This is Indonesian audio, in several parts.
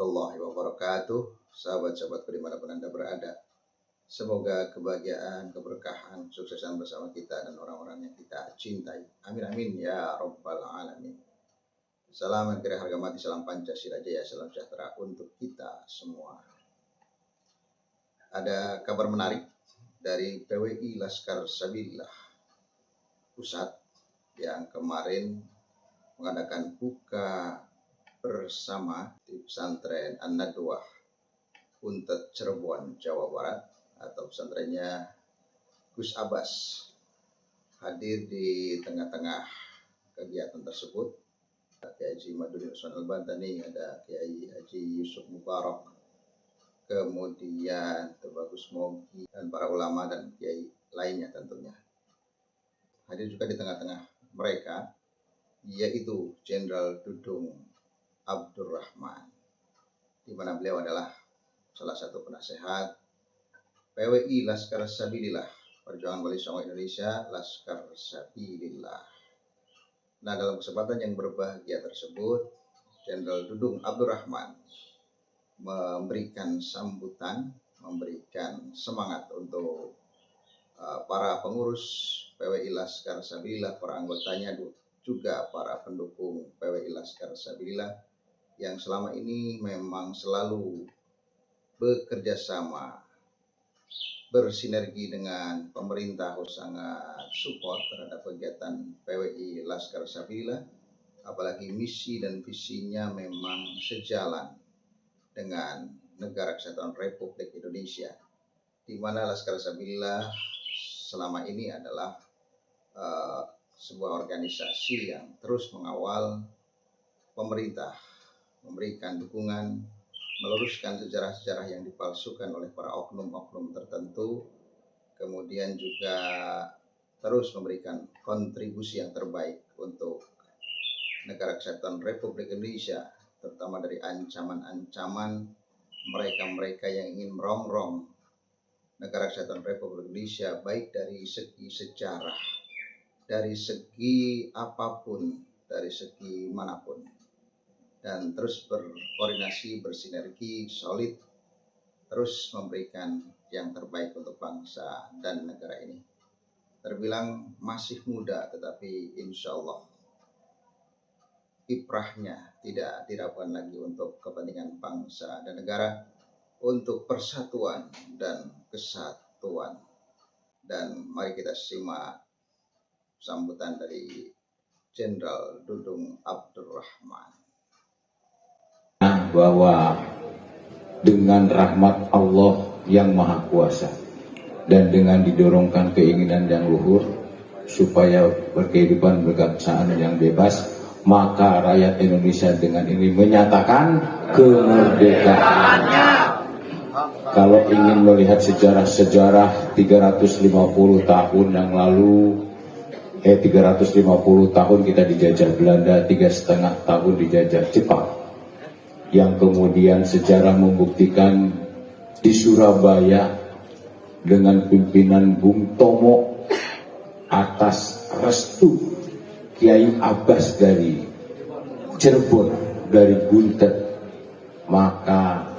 warahmatullahi wabarakatuh. Sahabat-sahabatku dimanapun Anda berada, semoga kebahagiaan, keberkahan, kesuksesan bersama kita dan orang-orang yang kita cintai. Amin amin ya rabbal alamin. Salam yang kira harga mati, salam Pancasila Jaya, salam sejahtera untuk kita semua. Ada kabar menarik dari PWI Laskar Sabilillah Pusat yang kemarin mengadakan buka bersama di pesantren An-Nadwah Untet Cirebon, Jawa Barat, atau pesantrennya Gus Abbas. Hadir di tengah-tengah kegiatan tersebut Kiai Haji Madudin Usman Al-Bantani, ada Kiai Haji Yusuf Mubarak, kemudian Bagus Mogi, dan para ulama dan kiai lainnya tentunya. Hadir juga di tengah-tengah mereka yaitu Jenderal Dudung Abdurrahman, di mana beliau adalah salah satu penasehat PWI Laskar Sabilillah, Perjuangan Wali Songo Indonesia Laskar Sabilillah. Nah, dalam kesempatan yang berbahagia tersebut, Jenderal Dudung Abdurrahman memberikan sambutan, memberikan semangat untuk para pengurus PWI Laskar Sabilillah, para anggotanya, juga para pendukung PWI Laskar Sabilillah yang selama ini memang selalu bekerja sama, bersinergi dengan pemerintah, sangat support terhadap kegiatan PWI Laskar Sabilillah, apalagi misi dan visinya memang sejalan dengan Negara Kesatuan Republik Indonesia, di mana Laskar Sabilillah selama ini adalah sebuah organisasi yang terus mengawal pemerintah, memberikan dukungan, meluruskan sejarah-sejarah yang dipalsukan oleh para oknum-oknum tertentu, kemudian juga terus memberikan kontribusi yang terbaik untuk Negara Kesatuan Republik Indonesia, terutama dari ancaman-ancaman mereka-mereka yang ingin merongrong Negara Kesatuan Republik Indonesia, baik dari segi sejarah, dari segi apapun, dari segi manapun, dan terus berkoordinasi, bersinergi, solid, terus memberikan yang terbaik untuk bangsa dan negara ini. Terbilang masih muda, tetapi insya Allah kiprahnya tidak diragukan lagi untuk kepentingan bangsa dan negara, untuk persatuan dan kesatuan. Dan mari kita simak sambutan dari Jenderal Dudung Abdurrahman. Bahwa dengan rahmat Allah yang Maha Kuasa dan dengan didorongkan keinginan yang luhur supaya berkehidupan berkebangsaan yang bebas, maka rakyat Indonesia dengan ini menyatakan kemerdekaannya. Kalau ingin melihat sejarah-sejarah 350 tahun yang lalu, 350 tahun kita dijajah Belanda, 3,5 tahun dijajah Jepang, yang kemudian sejarah membuktikan di Surabaya dengan pimpinan Bung Tomo atas restu Kiai Abbas dari Cirebon, dari Buntet, maka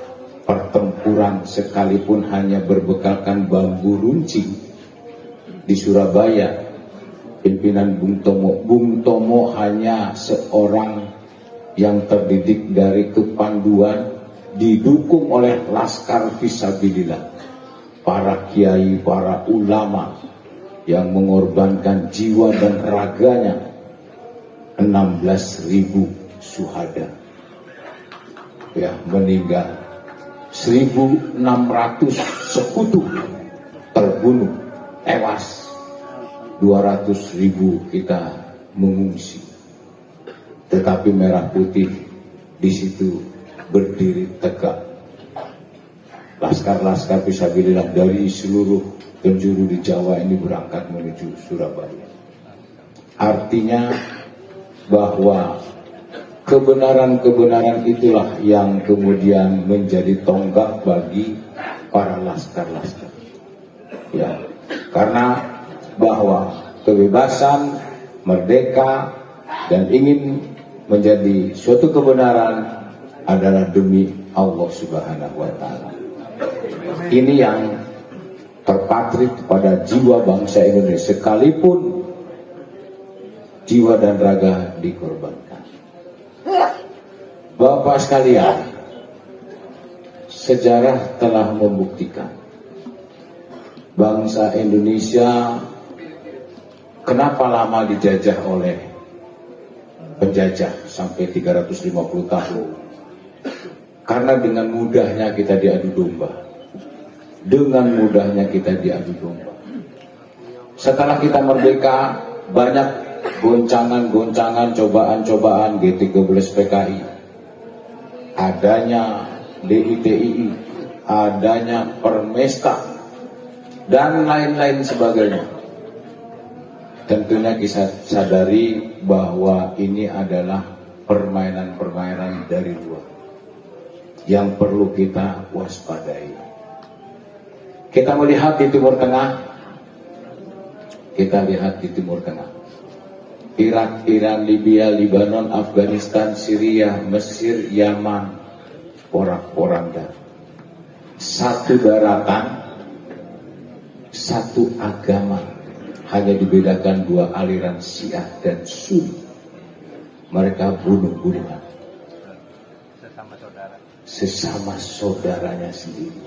pertempuran sekalipun hanya berbekalkan bambu runcing di Surabaya, pimpinan Bung Tomo hanya seorang yang terdidik dari kepanduan, didukung oleh Laskar Fisabilillah, para kiai, para ulama yang mengorbankan jiwa dan raganya, 16.000 syuhada ya meninggal, 1.600 sekutu terbunuh, tewas, 200.000 kita mengungsi. Tetapi merah putih di situ berdiri tegak. Laskar-laskar Fisabilillah dari seluruh penjuru di Jawa ini berangkat menuju Surabaya. Artinya bahwa kebenaran-kebenaran itulah yang kemudian menjadi tonggak bagi para laskar-laskar. Ya, karena bahwa kebebasan, merdeka, dan ingin menjadi suatu kebenaran adalah demi Allah Subhanahu wa Ta'ala. Ini yang terpatrik pada jiwa bangsa Indonesia, sekalipun jiwa dan raga dikorbankan. Bapak sekalian, sejarah telah membuktikan bangsa Indonesia kenapa lama dijajah oleh penjajah sampai 350 tahun. Karena dengan mudahnya kita diadu domba. Dengan mudahnya kita diadu domba. Setelah kita merdeka, banyak goncangan-goncangan, cobaan-cobaan G13 PKI. Adanya DITII, adanya Permesta, dan lain-lain sebagainya. Tentunya kita sadari bahwa ini adalah permainan-permainan dari luar yang perlu kita waspadai. Kita melihat di Timur Tengah, Irak, Iran, Libya, Lebanon, Afghanistan, Syria, Mesir, Yaman, porak-poranda. Satu daratan, satu agama, hanya dibedakan dua aliran Syiah dan Sunni. Mereka bunuh-bunuhan sesama saudaranya sendiri.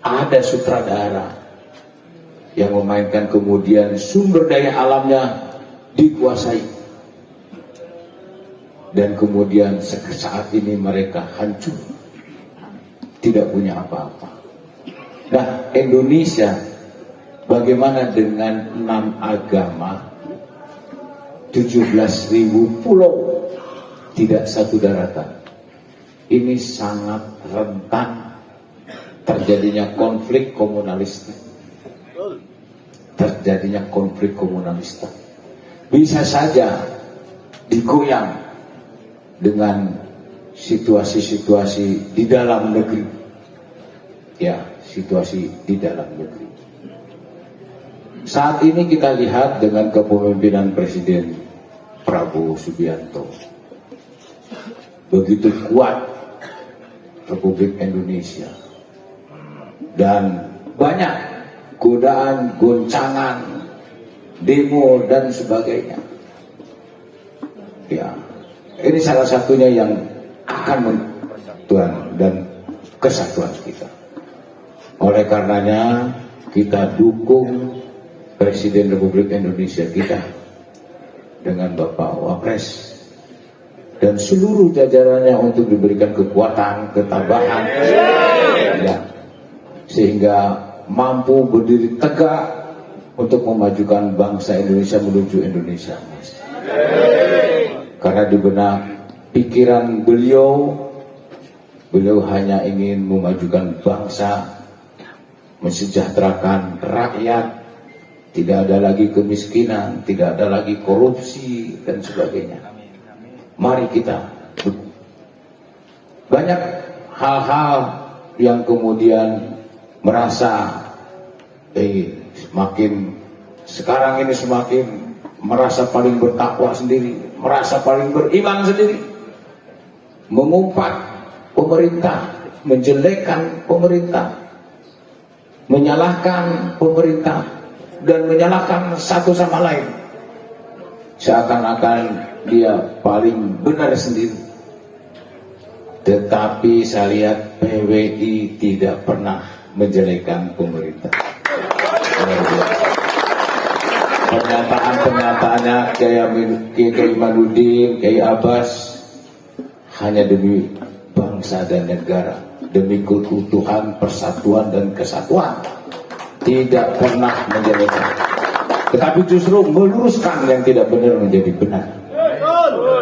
Ada sutradara yang memainkan, kemudian sumber daya alamnya dikuasai, dan kemudian saat ini mereka hancur, tidak punya apa-apa. Nah, Indonesia bagaimana dengan 6 agama, 17.000 pulau, tidak satu daratan? Ini sangat rentan terjadinya konflik komunalistik. Bisa saja digoyang dengan situasi-situasi di dalam negeri. Ya, situasi di dalam negeri. Saat ini kita lihat dengan kepemimpinan Presiden Prabowo Subianto, begitu kuat Republik Indonesia, dan banyak godaan, goncangan, demo dan sebagainya. Ya, ini salah satunya yang akan menentukan dan kesatuan kita. Oleh karenanya kita dukung Presiden Republik Indonesia kita dengan Bapak Wapres dan seluruh jajarannya untuk diberikan kekuatan, ketabahan, ya, sehingga mampu berdiri tegak untuk memajukan bangsa Indonesia menuju Indonesia Emas. Karena di benak pikiran beliau hanya ingin memajukan bangsa, mensejahterakan rakyat, tidak ada lagi kemiskinan, tidak ada lagi korupsi dan sebagainya. Mari kita, banyak hal-hal yang kemudian merasa sekarang ini semakin merasa paling bertakwa sendiri, merasa paling beriman sendiri, mengumpat pemerintah, menjelekkan pemerintah, menyalahkan pemerintah, dan menyalahkan satu sama lain, seakan-akan dia paling benar sendiri. Tetapi saya lihat PWI tidak pernah menjelekkan pemerintah. Pernyataan-pernyataannya Kiai Imanuddin, Kiai Abbas, hanya demi bangsa dan negara, demi keutuhan, persatuan dan kesatuan, tidak pernah menjelekkan, tetapi justru meluruskan yang tidak benar menjadi benar.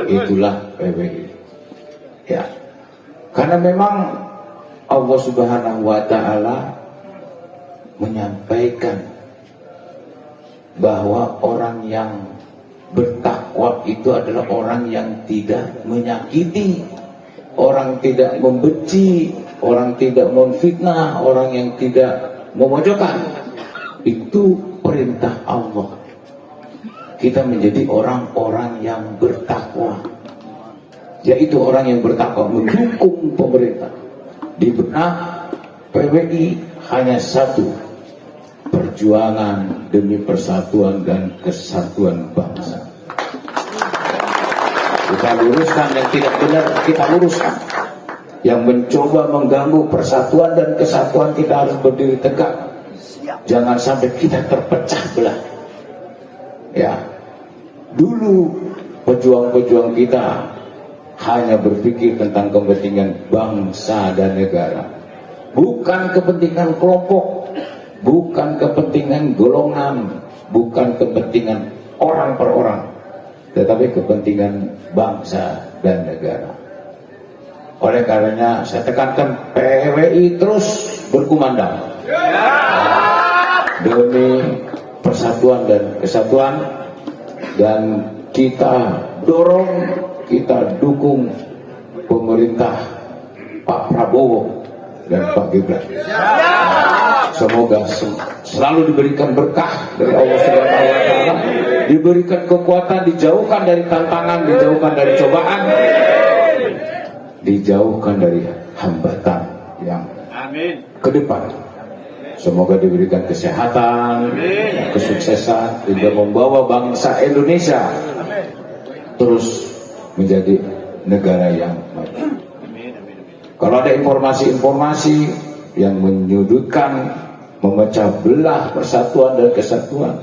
Itulah PWI. Ya, karena memang Allah Subhanahu wa Ta'ala menyampaikan bahwa orang yang bertakwa itu adalah orang yang tidak menyakiti, orang tidak membenci, orang tidak memfitnah, orang yang tidak memojokkan. Itu perintah Allah. Kita menjadi orang-orang yang bertakwa, yaitu orang yang bertakwa mendukung pemerintah, Di benak PWI hanya satu, perjuangan demi persatuan dan kesatuan bangsa. Kita luruskan yang tidak benar, kita luruskan. Yang mencoba mengganggu persatuan dan kesatuan, kita harus berdiri tegak. Jangan sampai kita terpecah belah. Ya, dulu pejuang-pejuang kita hanya berpikir tentang kepentingan bangsa dan negara, bukan kepentingan kelompok, bukan kepentingan golongan, bukan kepentingan orang per orang, tetapi kepentingan bangsa dan negara. Oleh karenanya saya tekankan, PWI terus berkumandang demi persatuan dan kesatuan, dan kita dorong, kita dukung pemerintah Pak Prabowo dan Pak Gibran. Semoga selalu diberikan berkah dari Allah Subhanahu wa Ta'ala, diberikan kekuatan, dijauhkan dari tantangan, dijauhkan dari cobaan, dijauhkan dari hambatan yang ke depan. Semoga diberikan kesehatan, kesuksesan, hingga membawa bangsa Indonesia terus menjadi negara yang maju. Kalau ada informasi-informasi yang menyudutkan, memecah belah persatuan dan kesatuan,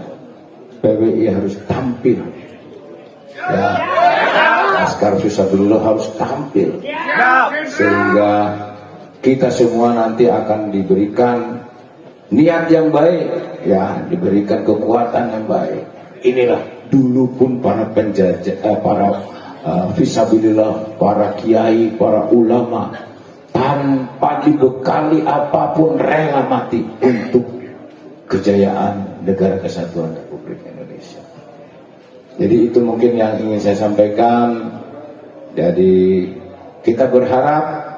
PWI harus tampil. Ya, Laskar Fisabilillah harus tampil, sehingga kita semua nanti akan diberikan niat yang baik, ya, diberikan kekuatan yang baik. Inilah dulu pun para penjajah, para fisabilillah, para kiai, para ulama, tanpa dibekali apapun rela mati untuk kejayaan negara kesatuan Republik Indonesia. Jadi itu mungkin yang ingin saya sampaikan. Jadi kita berharap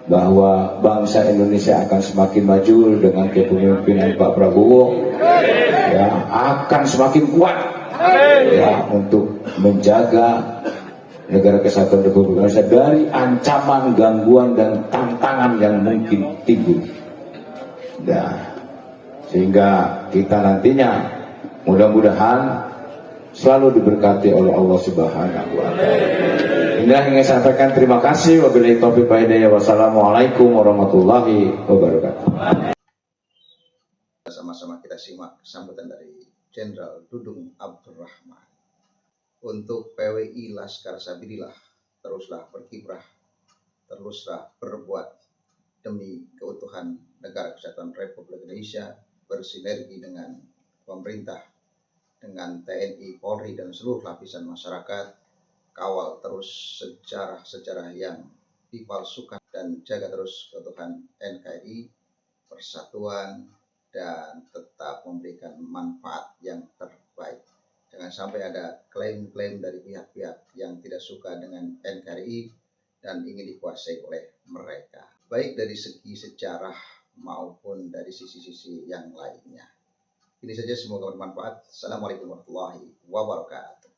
bahwa bangsa Indonesia akan semakin maju dengan kepemimpinan Pak Prabowo, ya, akan semakin kuat, ya, untuk menjaga negara kesatuan Republik Indonesia dari ancaman, gangguan dan tantangan yang mungkin timbul. Nah, sehingga kita nantinya mudah-mudahan selalu diberkati oleh Allah Subhanahu wa Ta'ala. Inilah yang saya sampaikan. Terima kasih. Wabillahi taufiq wal hidayah. Wassalamualaikum warahmatullahi wabarakatuh. Sama-sama kita simak sambutan dari Jenderal Dudung Abdurrahman. Untuk PWI Laskar Sabilillah, teruslah berkiprah, teruslah berbuat demi keutuhan negara kesatuan Republik Indonesia, bersinergi dengan pemerintah, dengan TNI, Polri, dan seluruh lapisan masyarakat. Kawal terus sejarah-sejarah yang dipalsukan dan jaga terus keutuhan NKRI, persatuan, dan tetap memberikan manfaat yang terbaik. Jangan sampai ada klaim-klaim dari pihak-pihak yang tidak suka dengan NKRI dan ingin dikuasai oleh mereka, baik dari segi sejarah maupun dari sisi-sisi yang lainnya. Ini saja, semoga bermanfaat. Assalamualaikum warahmatullahi wabarakatuh.